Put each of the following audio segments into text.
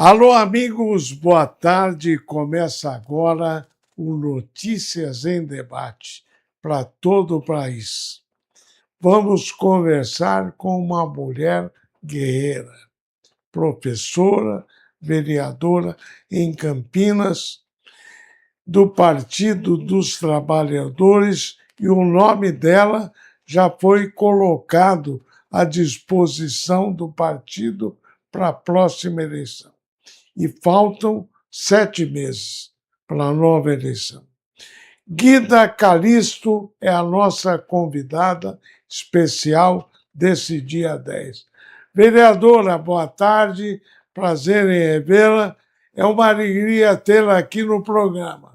Alô, amigos, boa tarde. Começa agora o Notícias em Debate para todo o país. Vamos conversar com uma mulher guerreira, professora, vereadora em Campinas, do Partido dos Trabalhadores, e o nome dela já foi colocado à disposição do partido para a próxima eleição. E faltam 7 meses para a nova eleição. Guida Calisto é a nossa convidada especial desse dia 10. Vereadora, boa tarde, prazer em revê-la. É uma alegria tê-la aqui no programa.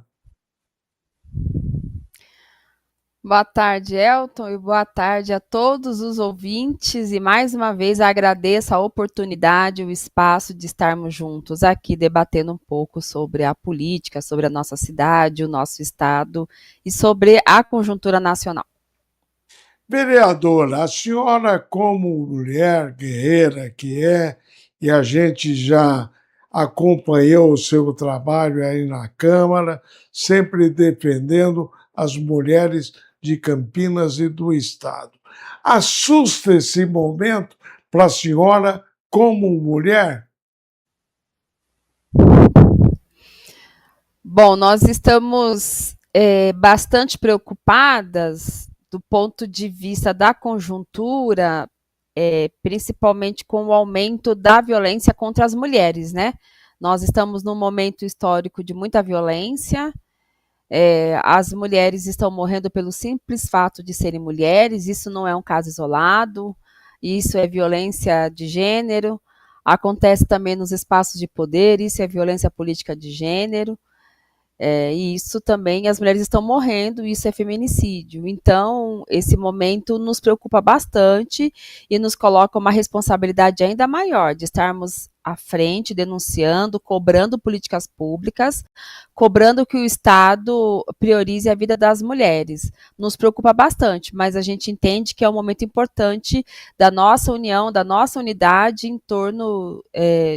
Boa tarde, Elton, e boa tarde a todos os ouvintes. E mais uma vez agradeço a oportunidade, o espaço de estarmos juntos aqui debatendo um pouco sobre a política, sobre a nossa cidade, o nosso estado e sobre a conjuntura nacional. Vereadora, a senhora, como mulher guerreira que é, e a gente já acompanhou o seu trabalho aí na Câmara, sempre defendendo as mulheres de Campinas e do Estado. Assusta esse momento para a senhora como mulher? Bom, nós estamos bastante preocupadas do ponto de vista da conjuntura, principalmente com o aumento da violência contra as mulheres, né? Nós estamos num momento histórico de muita violência, as mulheres estão morrendo pelo simples fato de serem mulheres, isso não é um caso isolado, isso é violência de gênero, acontece também nos espaços de poder, isso é violência política de gênero. E isso também, as mulheres estão morrendo, isso é feminicídio. Então, esse momento nos preocupa bastante e nos coloca uma responsabilidade ainda maior de estarmos à frente, denunciando, cobrando políticas públicas, cobrando que o Estado priorize a vida das mulheres. Nos preocupa bastante, mas a gente entende que é um momento importante da nossa união, da nossa unidade em torno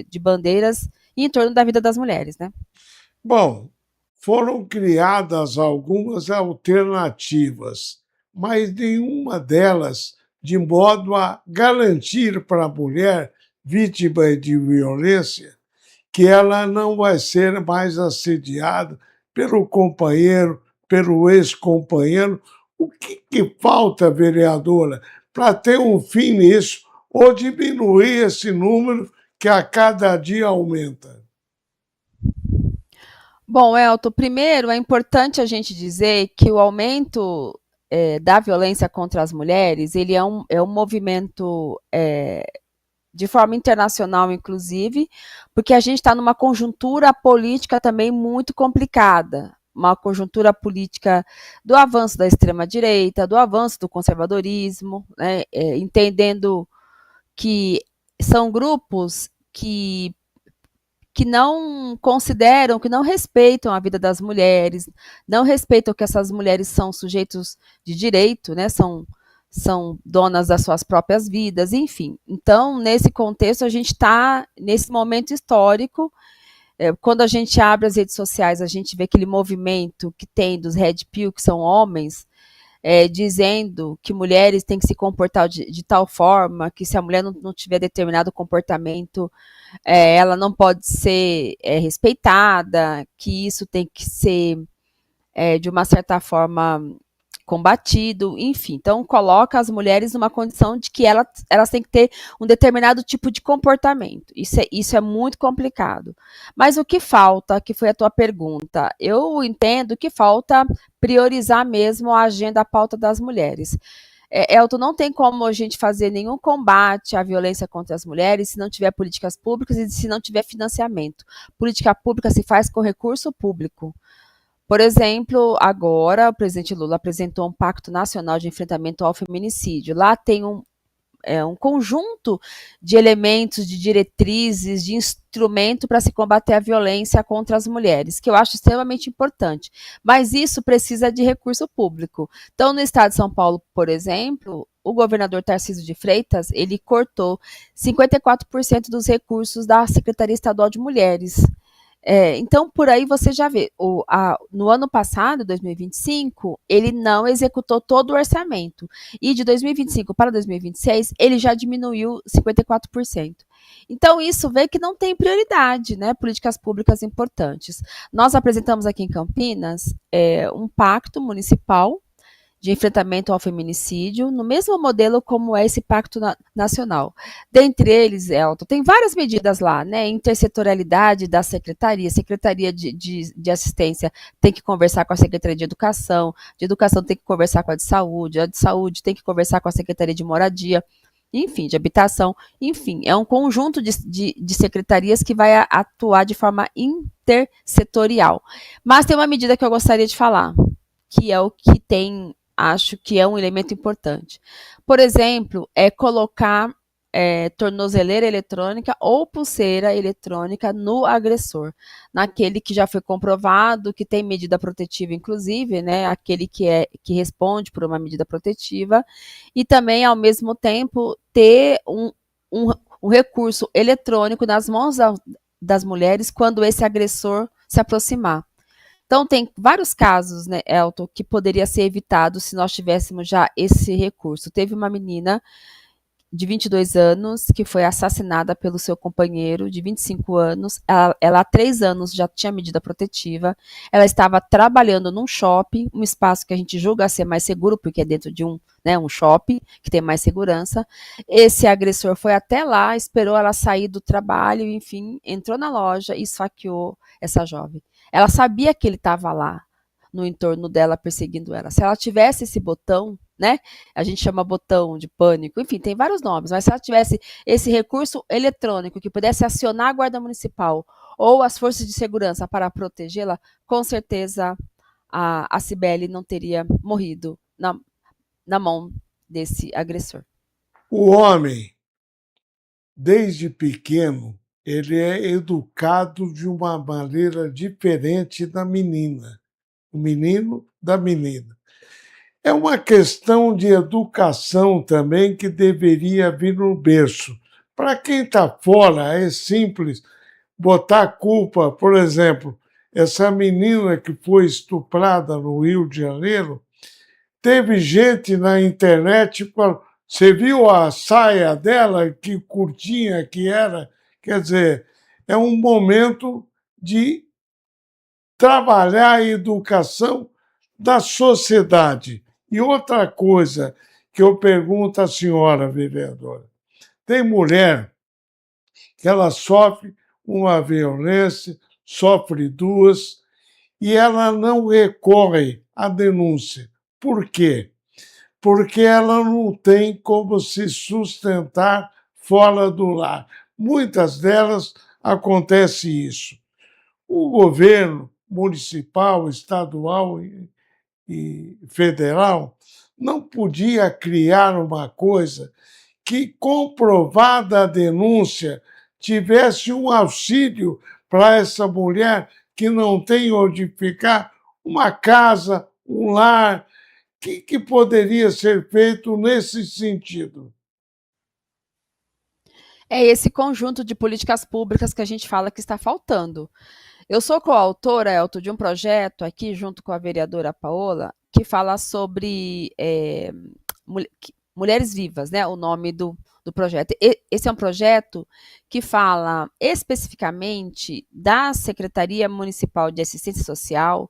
de bandeiras e em torno da vida das mulheres, né? Bom, foram criadas algumas alternativas, mas nenhuma delas de modo a garantir para a mulher vítima de violência que ela não vai ser mais assediada pelo companheiro, pelo ex-companheiro. O que falta, vereadora, para ter um fim nisso ou diminuir esse número que a cada dia aumenta? Bom, Elton, primeiro é importante a gente dizer que o aumento da violência contra as mulheres, ele é um movimento de forma internacional, inclusive, porque a gente está numa conjuntura política também muito complicada, uma conjuntura política do avanço da extrema-direita, do avanço do conservadorismo, né, entendendo que são grupos que não consideram, que não respeitam a vida das mulheres, não respeitam que essas mulheres são sujeitos de direito, né? São donas das suas próprias vidas, enfim. Então, nesse contexto, a gente está nesse momento histórico. Quando a gente abre as redes sociais, a gente vê aquele movimento que tem dos Red Pill, que são homens, dizendo que mulheres têm que se comportar de tal forma, que se a mulher não tiver determinado comportamento, ela não pode ser respeitada, que isso tem que ser, de uma certa forma, combatido, enfim. Então, coloca as mulheres numa condição de que elas têm que ter um determinado tipo de comportamento. Isso é muito complicado. Mas o que falta, que foi a tua pergunta, eu entendo que falta priorizar mesmo a agenda, a pauta das mulheres. Elton, não tem como a gente fazer nenhum combate à violência contra as mulheres se não tiver políticas públicas e se não tiver financiamento. Política pública se faz com recurso público. Por exemplo, agora o presidente Lula apresentou um Pacto Nacional de Enfrentamento ao Feminicídio. Lá tem um conjunto de elementos, de diretrizes, de instrumento para se combater a violência contra as mulheres, que eu acho extremamente importante. Mas isso precisa de recurso público. Então, no estado de São Paulo, por exemplo, o governador Tarcísio de Freitas, ele cortou 54% dos recursos da Secretaria Estadual de Mulheres. Então, por aí você já vê, no ano passado, 2025, ele não executou todo o orçamento. E de 2025 para 2026, ele já diminuiu 54%. Então, isso vê que não tem prioridade, né? Políticas públicas importantes. Nós apresentamos aqui em Campinas um pacto municipal de enfrentamento ao feminicídio, no mesmo modelo como é esse pacto nacional. Dentre eles, Elton, tem várias medidas lá, né? Intersetorialidade da Secretaria de Assistência tem que conversar com a Secretaria de Educação tem que conversar com a de Saúde tem que conversar com a Secretaria de Moradia, enfim, de Habitação, enfim, é um conjunto de secretarias que vai atuar de forma intersetorial. Mas tem uma medida que eu gostaria de falar, que é o que tem, acho que é um elemento importante. Por exemplo, colocar tornozeleira eletrônica ou pulseira eletrônica no agressor, naquele que já foi comprovado, que tem medida protetiva, inclusive, né, aquele que responde por uma medida protetiva, e também, ao mesmo tempo, ter um recurso eletrônico nas mãos das mulheres quando esse agressor se aproximar. Então, tem vários casos, né, Elton, que poderia ser evitado se nós tivéssemos já esse recurso. Teve uma menina de 22 anos que foi assassinada pelo seu companheiro de 25 anos. Ela há 3 anos já tinha medida protetiva. Ela estava trabalhando num shopping, um espaço que a gente julga ser mais seguro, porque é dentro de um shopping, que tem mais segurança. Esse agressor foi até lá, esperou ela sair do trabalho, enfim, entrou na loja e esfaqueou essa jovem. Ela sabia que ele estava lá, no entorno dela, perseguindo ela. Se ela tivesse esse botão, né? A gente chama botão de pânico, enfim, tem vários nomes, mas se ela tivesse esse recurso eletrônico que pudesse acionar a Guarda Municipal ou as forças de segurança para protegê-la, com certeza a Cibele não teria morrido na mão desse agressor. O homem, desde pequeno, ele é educado de uma maneira diferente da menina, o menino da menina. É uma questão de educação também que deveria vir no berço. Para quem está fora, é simples botar culpa, por exemplo, essa menina que foi estuprada no Rio de Janeiro, teve gente na internet falando, você viu a saia dela, que curtinha que era? Quer dizer, é um momento de trabalhar a educação da sociedade. E outra coisa que eu pergunto à senhora, vereadora, tem mulher que ela sofre uma violência, sofre duas, e ela não recorre à denúncia. Por quê? Porque ela não tem como se sustentar fora do lar. Muitas delas acontece isso. O governo municipal, estadual e federal não podia criar uma coisa que, comprovada a denúncia, tivesse um auxílio para essa mulher que não tem onde ficar, uma casa, um lar. O que poderia ser feito nesse sentido? É esse conjunto de políticas públicas que a gente fala que está faltando. Eu sou coautora, Elton, de um projeto aqui, junto com a vereadora Paola, que fala sobre Mulheres Vivas, né? O nome do projeto. Esse é um projeto que fala especificamente da Secretaria Municipal de Assistência Social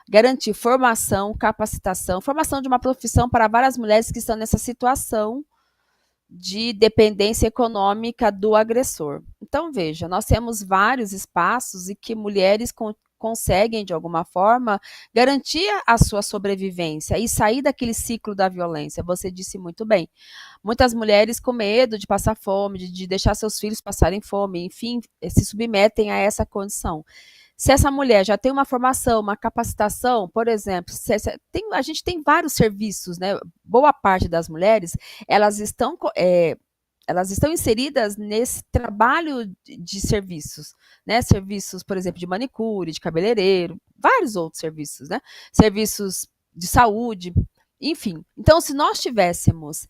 garantir formação de uma profissão para várias mulheres que estão nessa situação de dependência econômica do agressor. Então, veja, nós temos vários espaços em que mulheres conseguem, de alguma forma, garantir a sua sobrevivência e sair daquele ciclo da violência. Você disse muito bem. Muitas mulheres com medo de passar fome, de deixar seus filhos passarem fome, enfim, se submetem a essa condição. Se essa mulher já tem uma formação, uma capacitação, por exemplo, a gente tem vários serviços, né? Boa parte das mulheres, elas estão inseridas nesse trabalho de serviços, né? Serviços, por exemplo, de manicure, de cabeleireiro, vários outros serviços, né? Serviços de saúde, enfim. Então, se nós tivéssemos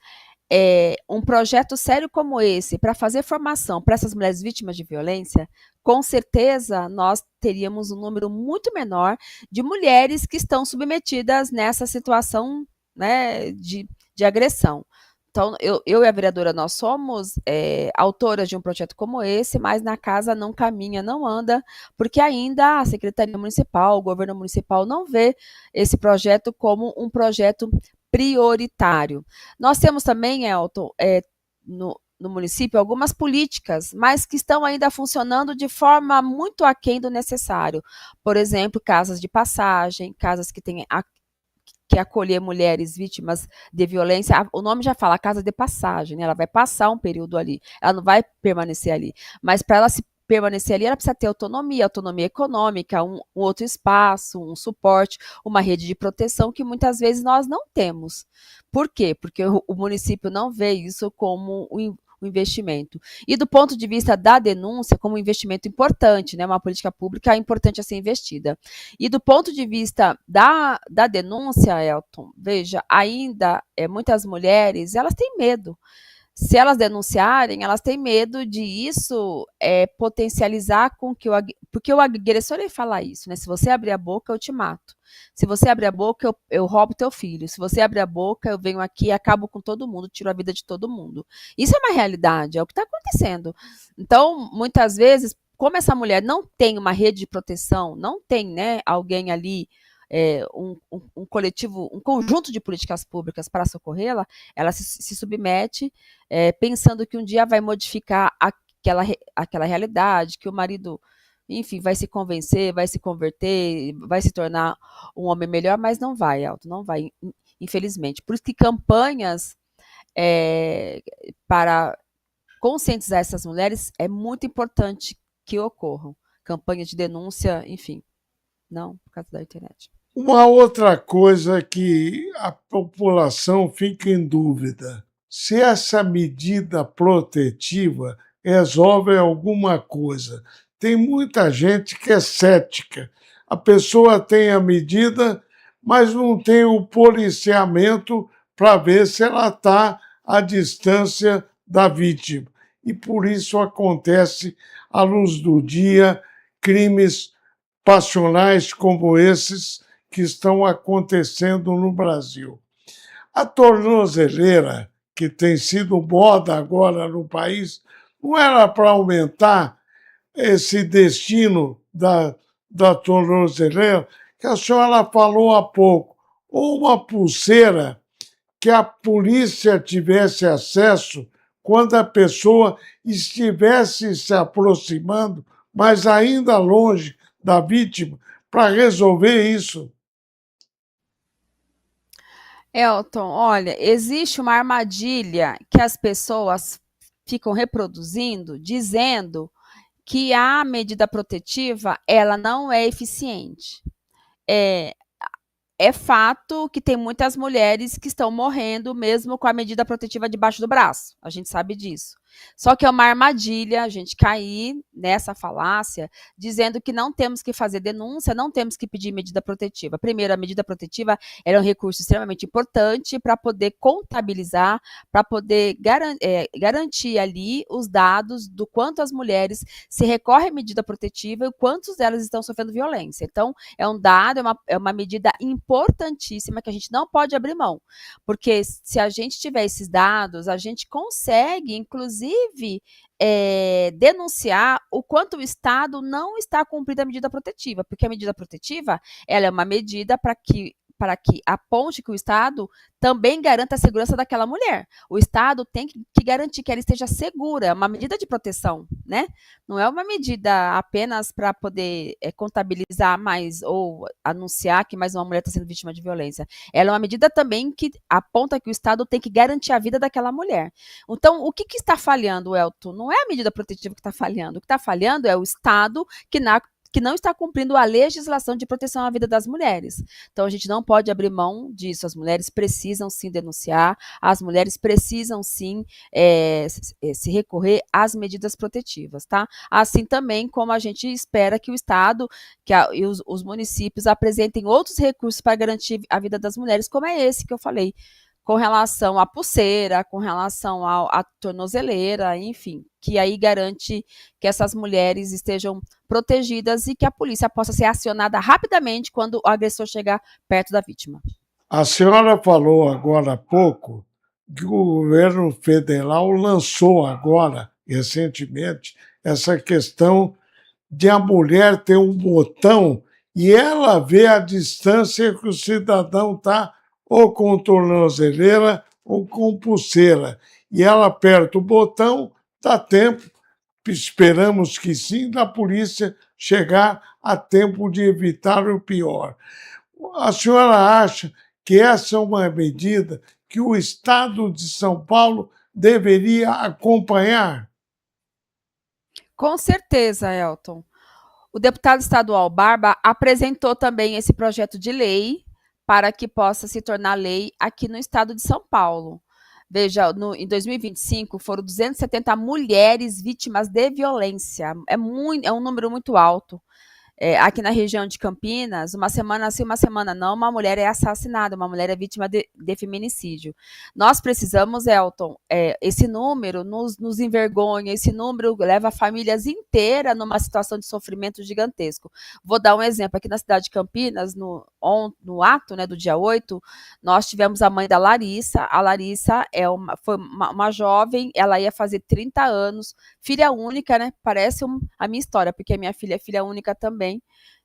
um projeto sério como esse, para fazer formação para essas mulheres vítimas de violência, com certeza nós teríamos um número muito menor de mulheres que estão submetidas nessa situação, né, de agressão. Então, eu e a vereadora, nós somos autoras de um projeto como esse, mas na casa não caminha, não anda, porque ainda a Secretaria Municipal, o governo municipal não vê esse projeto como um projeto prioritário. Nós temos também, Elton, no município, algumas políticas, mas que estão ainda funcionando de forma muito aquém do necessário. Por exemplo, casas de passagem, casas que têm que acolher mulheres vítimas de violência. O nome já fala, casa de passagem, né? Ela vai passar um período ali, ela não vai permanecer ali. Mas para ela se permanecer ali, ela precisa ter autonomia econômica, um outro espaço, um suporte, uma rede de proteção que muitas vezes nós não temos. Por quê? Porque o município não vê isso como um investimento. E do ponto de vista da denúncia, como um investimento importante, né, uma política pública importante a ser investida. E do ponto de vista da denúncia, Elton, veja, ainda muitas mulheres, elas têm medo. Se elas denunciarem, elas têm medo de isso potencializar com que porque o agressor ele fala isso, né? Se você abrir a boca, eu te mato. Se você abrir a boca, eu roubo teu filho. Se você abrir a boca, eu venho aqui e acabo com todo mundo, tiro a vida de todo mundo. Isso é uma realidade, é o que está acontecendo. Então, muitas vezes, como essa mulher não tem uma rede de proteção, não tem, né, alguém ali, um coletivo, um conjunto de políticas públicas para socorrê-la, ela se submete pensando que um dia vai modificar aquela realidade, que o marido, enfim, vai se convencer, vai se converter, vai se tornar um homem melhor, mas não vai, Elton, não vai, infelizmente. Por isso que campanhas para conscientizar essas mulheres é muito importante que ocorram. Campanhas de denúncia, enfim, não por causa da internet. Uma outra coisa que a população fica em dúvida: se essa medida protetiva resolve alguma coisa. Tem muita gente que é cética. A pessoa tem a medida, mas não tem o policiamento para ver se ela está à distância da vítima. E por isso acontece, à luz do dia, crimes passionais como esses que estão acontecendo no Brasil. A tornozeleira, que tem sido moda agora no país, não era para aumentar esse destino da tornozeleira, que a senhora falou há pouco, ou uma pulseira que a polícia tivesse acesso quando a pessoa estivesse se aproximando, mas ainda longe da vítima, para resolver isso. Elton, olha, existe uma armadilha que as pessoas ficam reproduzindo, dizendo que a medida protetiva ela não é eficiente. É, é fato que tem muitas mulheres que estão morrendo mesmo com a medida protetiva debaixo do braço. A gente sabe disso. Só que é uma armadilha a gente cair nessa falácia, dizendo que não temos que fazer denúncia, não temos que pedir medida protetiva. Primeiro, a medida protetiva era um recurso extremamente importante para poder contabilizar, para poder garantir ali os dados do quanto as mulheres se recorrem à medida protetiva e quantos delas estão sofrendo violência. Então, é um dado, é uma medida importantíssima que a gente não pode abrir mão, porque se a gente tiver esses dados, a gente consegue, inclusive, denunciar o quanto o Estado não está cumprindo a medida protetiva, porque a medida protetiva ela é uma medida para que aponte que o Estado também garanta a segurança daquela mulher. O Estado tem que garantir que ela esteja segura, é uma medida de proteção, né? Não é uma medida apenas para poder contabilizar mais ou anunciar que mais uma mulher está sendo vítima de violência. Ela é uma medida também que aponta que o Estado tem que garantir a vida daquela mulher. Então, o que está falhando, Elton? Não é a medida protetiva que está falhando. O que está falhando é o Estado que não está cumprindo a legislação de proteção à vida das mulheres. Então, a gente não pode abrir mão disso. As mulheres precisam sim denunciar, as mulheres precisam sim se recorrer às medidas protetivas, tá? Assim também como a gente espera que o Estado e os municípios apresentem outros recursos para garantir a vida das mulheres, como é esse que eu falei. com relação à pulseira, com relação à tornozeleira, enfim, que aí garante que essas mulheres estejam protegidas e que a polícia possa ser acionada rapidamente quando o agressor chegar perto da vítima. A senhora falou agora há pouco que o governo federal lançou agora, recentemente, essa questão de a mulher ter um botão e ela vê a distância que o cidadão está ou com tornozeleira ou com pulseira. E ela aperta o botão, dá tempo, esperamos que sim, da polícia chegar a tempo de evitar o pior. A senhora acha que essa é uma medida que o Estado de São Paulo deveria acompanhar? Com certeza, Elton. O deputado estadual Barba apresentou também esse projeto de lei para que possa se tornar lei aqui no estado de São Paulo. Veja, em 2025 foram 270 mulheres vítimas de violência. É um número muito alto. Aqui na região de Campinas, uma semana sim, uma semana não, uma mulher é assassinada, uma mulher é vítima de feminicídio. Nós precisamos, Elton, esse número nos envergonha, esse número leva famílias inteiras numa situação de sofrimento gigantesco. Vou dar um exemplo, aqui na cidade de Campinas, no ato, né, do dia 8, nós tivemos a mãe da Larissa. A Larissa foi uma jovem, ela ia fazer 30 anos, filha única, né? Parece a minha história, porque a minha filha é filha única também,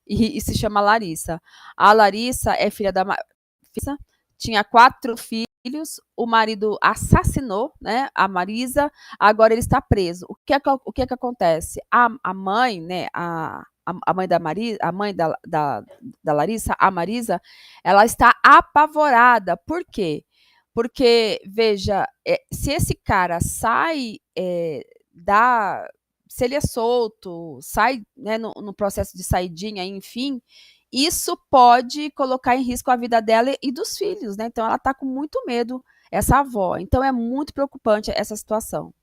e se chama Larissa. A Larissa é filha da Marisa, tinha 4 filhos, o marido assassinou, né, a Marisa, agora ele está preso. O que é que acontece? A mãe, né, a mãe da Marisa, a mãe da Larissa, a Marisa, ela está apavorada. Por quê? Porque, veja, se esse cara sai se ele é solto, sai, né, no processo de saidinha, enfim, isso pode colocar em risco a vida dela e dos filhos, né? Então ela está com muito medo, essa avó. Então é muito preocupante essa situação.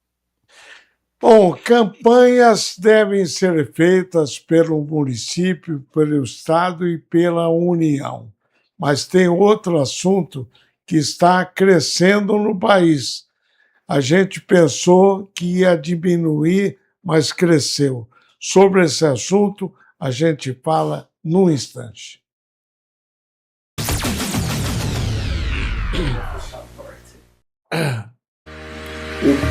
Bom, campanhas devem ser feitas pelo município, pelo Estado e pela União. Mas tem outro assunto que está crescendo no país. A gente pensou que ia diminuir, mas cresceu. Sobre esse assunto, a gente fala num instante. O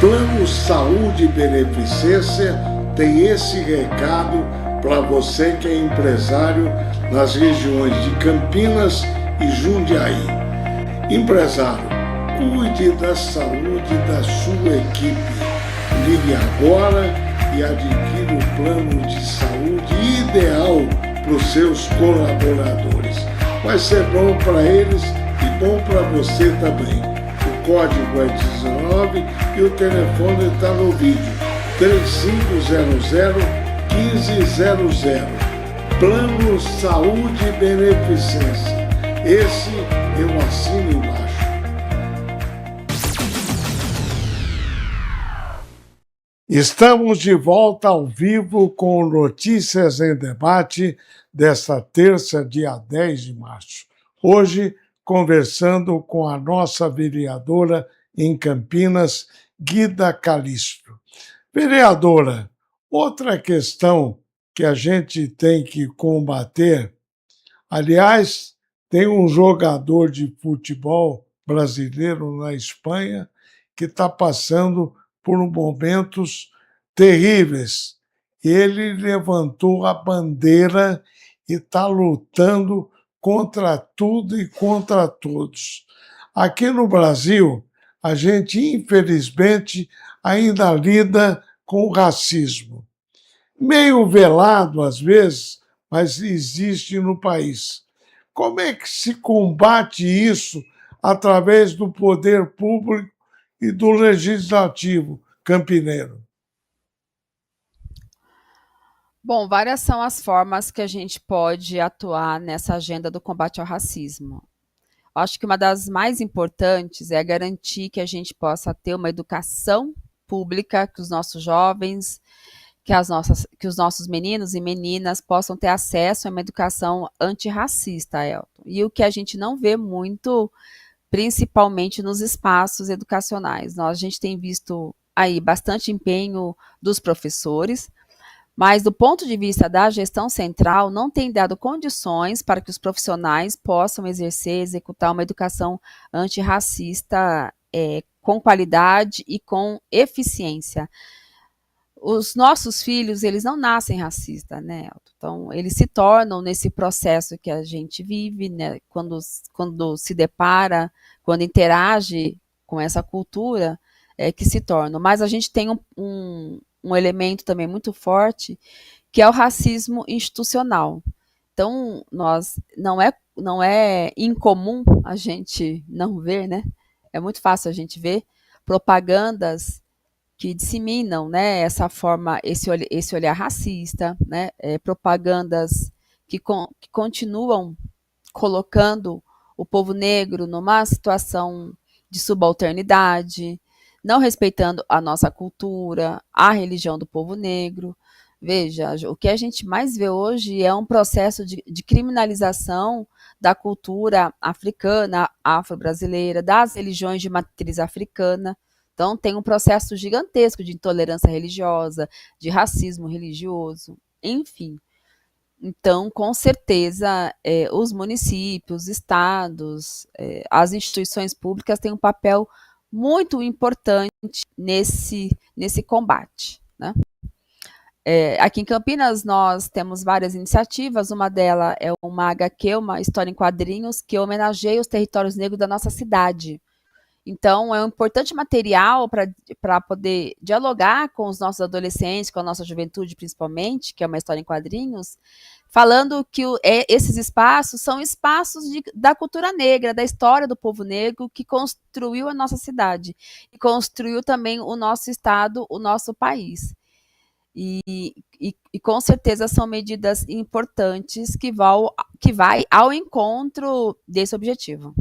Plano Saúde Beneficência tem esse recado para você que é empresário nas regiões de Campinas e Jundiaí. Empresário, cuide da saúde da sua equipe. Ligue agora e adquira o plano de saúde ideal para os seus colaboradores. Vai ser bom para eles e bom para você também. O código é 19 e o telefone está no vídeo. 3500-1500. Plano Saúde Beneficência. Esse eu assino embaixo. Estamos de volta ao vivo com Notícias em Debate desta terça, dia 10 de março. Hoje, conversando com a nossa vereadora em Campinas, Guida Calixto. Vereadora, outra questão que a gente tem que combater, aliás, tem um jogador de futebol brasileiro na Espanha que está passando por momentos terríveis. Ele levantou a bandeira e está lutando contra tudo e contra todos. Aqui no Brasil, a gente, infelizmente, ainda lida com o racismo. Meio velado, às vezes, mas existe no país. Como é que se combate isso através do poder público e do legislativo campineiro? Bom, várias são as formas que a gente pode atuar nessa agenda do combate ao racismo. Acho que uma das mais importantes é garantir que a gente possa ter uma educação pública, que os nossos jovens, que os nossos meninos e meninas possam ter acesso a uma educação antirracista, Elton. E o que a gente não vê muito, principalmente nos espaços educacionais. A gente tem visto aí bastante empenho dos professores, mas do ponto de vista da gestão central, não tem dado condições para que os profissionais possam executar uma educação antirracista com qualidade e com eficiência. Os nossos filhos, eles não nascem racistas, né, Elton? Então, eles se tornam nesse processo que a gente vive, né, quando se depara, quando interage com essa cultura, que se tornam. Mas a gente tem um elemento também muito forte, que é o racismo institucional. Então, não é incomum a gente não ver, né? É muito fácil a gente ver propagandas que disseminam, né, essa forma, esse olhar racista, né, propagandas que continuam colocando o povo negro numa situação de subalternidade, não respeitando a nossa cultura, a religião do povo negro. Veja, o que a gente mais vê hoje é um processo de criminalização da cultura africana, afro-brasileira, das religiões de matriz africana. Então, tem um processo gigantesco de intolerância religiosa, de racismo religioso, enfim. Então, com certeza, os municípios, estados, as instituições públicas têm um papel muito importante nesse combate, né? Aqui em Campinas, nós temos várias iniciativas. Uma delas é uma HQ, uma história em quadrinhos, que homenageia os territórios negros da nossa cidade. Então, é um importante material para poder dialogar com os nossos adolescentes, com a nossa juventude, principalmente, que é uma história em quadrinhos, falando que esses espaços são espaços da cultura negra, da história do povo negro, que construiu a nossa cidade e construiu também o nosso estado, o nosso país. E com certeza são medidas importantes que vai ao encontro desse objetivo.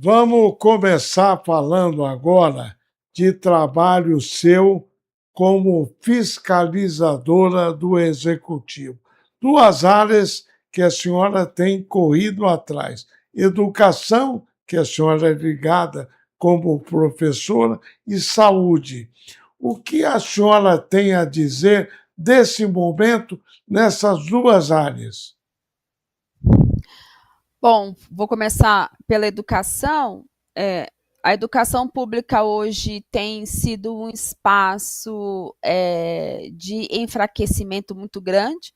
Vamos começar falando agora de trabalho seu como fiscalizadora do Executivo. Duas áreas que a senhora tem corrido atrás: educação, que a senhora é ligada como professora, e saúde. O que a senhora tem a dizer desse momento nessas duas áreas? Bom, vou começar pela educação. A educação pública hoje tem sido um espaço de enfraquecimento muito grande,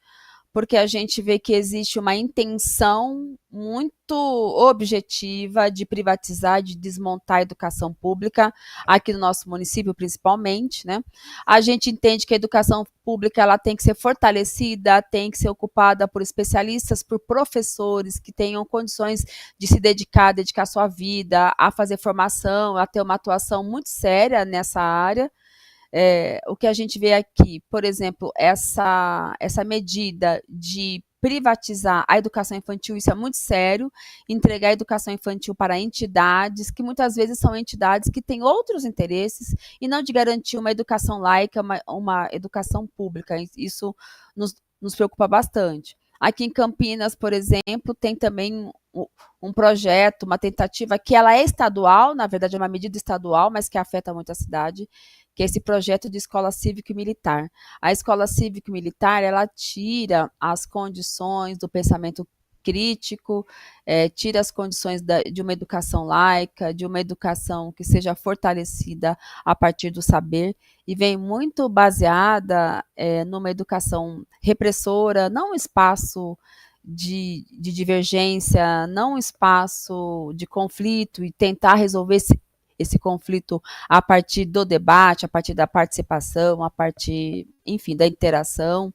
porque a gente vê que existe uma intenção muito objetiva de privatizar, de desmontar a educação pública, aqui no nosso município principalmente, né? A gente entende que a educação pública ela tem que ser fortalecida, tem que ser ocupada por especialistas, por professores que tenham condições de se dedicar sua vida a fazer formação, a ter uma atuação muito séria nessa área. O que a gente vê aqui, por exemplo, essa medida de privatizar a educação infantil, isso é muito sério, entregar a educação infantil para entidades, que muitas vezes são entidades que têm outros interesses, e não de garantir uma educação laica, uma educação pública. Isso nos preocupa bastante. Aqui em Campinas, por exemplo, tem também um projeto, uma tentativa que ela é estadual, na verdade é uma medida estadual, mas que afeta muito a cidade, que é esse projeto de escola cívico-militar. A escola cívico-militar, ela tira as condições do pensamento crítico, tira as condições de uma educação laica, de uma educação que seja fortalecida a partir do saber, e vem muito baseada numa educação repressora, não um espaço de divergência, não um espaço de conflito, e tentar resolver esse conflito a partir do debate, a partir da participação, a partir, enfim, da interação,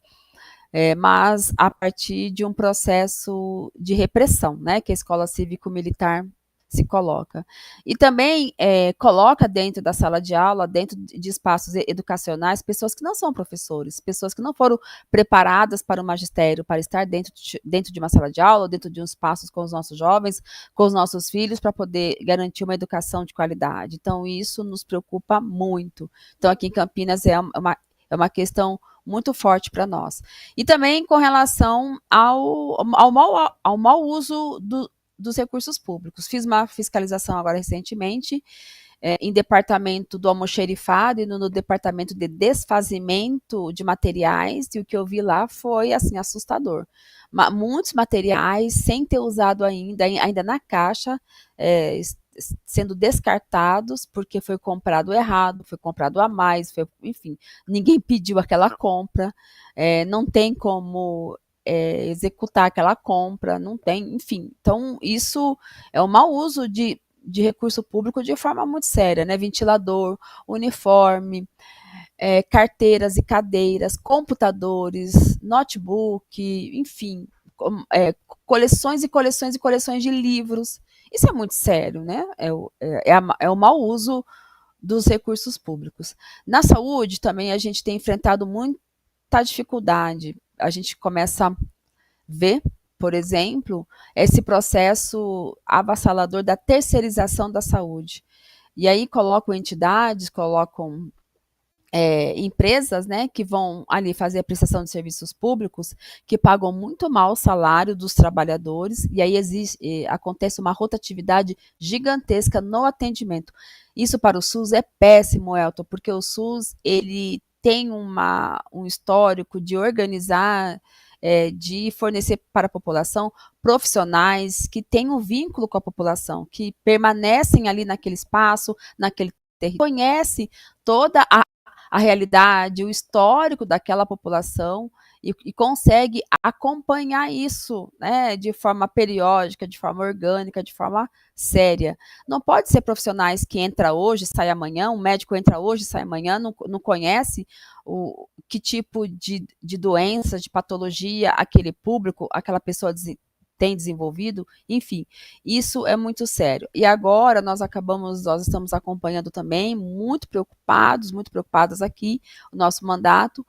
mas a partir de um processo de repressão, né, que a escola cívico-militar se coloca. E também coloca dentro da sala de aula, dentro de espaços educacionais, pessoas que não são professores, pessoas que não foram preparadas para o magistério, para estar dentro de uma sala de aula, dentro de um espaço com os nossos jovens, com os nossos filhos, para poder garantir uma educação de qualidade. Então, isso nos preocupa muito. Então, aqui em Campinas é uma questão muito forte para nós. E também com relação ao mau uso dos recursos públicos. Fiz uma fiscalização agora recentemente, em departamento do almoxerifado e no departamento de desfazimento de materiais, e o que eu vi lá foi, assim, assustador. Muitos materiais sem ter usado ainda na caixa, sendo descartados porque foi comprado errado, foi comprado a mais, enfim, ninguém pediu aquela compra, não tem como executar aquela compra, não tem, enfim. Então, isso é um mau uso de recurso público de forma muito séria, né? Ventilador, uniforme, carteiras e cadeiras, computadores, notebook, enfim, coleções e coleções e coleções de livros. Isso é muito sério, né? É o mau uso dos recursos públicos. Na saúde, também, a gente tem enfrentado muita dificuldade. A gente começa a ver, por exemplo, esse processo avassalador da terceirização da saúde. E aí colocam entidades, colocam empresas, né, que vão ali fazer a prestação de serviços públicos, que pagam muito mal o salário dos trabalhadores, e aí acontece uma rotatividade gigantesca no atendimento. Isso para o SUS é péssimo, Elton, porque o SUS ele tem um histórico de organizar, de fornecer para a população profissionais que têm um vínculo com a população, que permanecem ali naquele espaço, naquele território, conhece toda a realidade, o histórico daquela população e consegue acompanhar isso, né, de forma periódica, de forma orgânica, de forma séria. Não pode ser profissionais que entra hoje, sai amanhã, um médico entra hoje, sai amanhã, não conhece que tipo de doença, de patologia aquele público, aquela pessoa tem desenvolvido, enfim, isso é muito sério. E agora nós estamos acompanhando também, muito preocupadas aqui, o nosso mandato,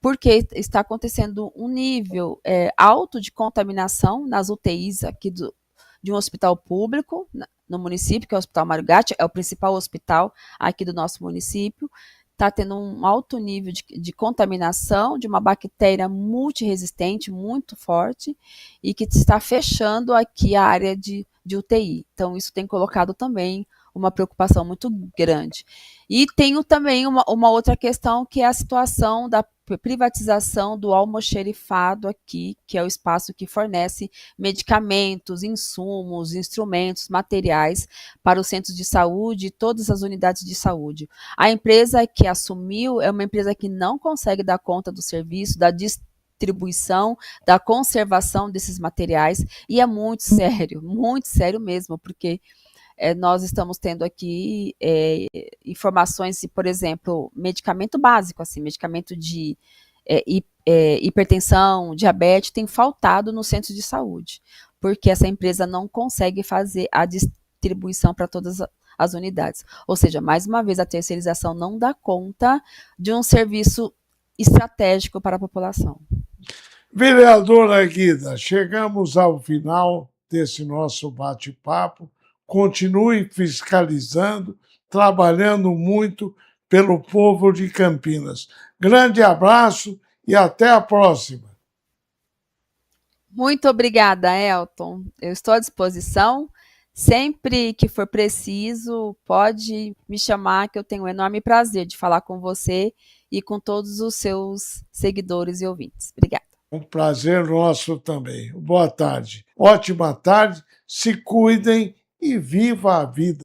porque está acontecendo um nível alto de contaminação nas UTIs aqui de um hospital público no município, que é o Hospital Mário Gatti, é o principal hospital aqui do nosso município. Está tendo um alto nível de contaminação de uma bactéria multiresistente, muito forte, e que está fechando aqui a área de UTI. Então, isso tem colocado também uma preocupação muito grande. E tenho também uma outra questão, que é a situação da privatização do almoxerifado aqui, que é o espaço que fornece medicamentos, insumos, instrumentos, materiais para os centros de saúde e todas as unidades de saúde. A empresa que assumiu é uma empresa que não consegue dar conta do serviço, da distribuição, da conservação desses materiais, e é muito sério mesmo, porque nós estamos tendo aqui informações de, por exemplo, medicamento básico, assim, medicamento de hipertensão, diabetes, tem faltado no centro de saúde, porque essa empresa não consegue fazer a distribuição para todas as unidades. Ou seja, mais uma vez, a terceirização não dá conta de um serviço estratégico para a população. Vereadora Guida, chegamos ao final desse nosso bate-papo. Continue fiscalizando, trabalhando muito pelo povo de Campinas. Grande abraço e até a próxima. Muito obrigada, Elton. Eu estou à disposição. Sempre que for preciso, pode me chamar, que eu tenho um enorme prazer de falar com você e com todos os seus seguidores e ouvintes. Obrigada. Um prazer nosso também. Boa tarde. Ótima tarde. Se cuidem e viva a vida.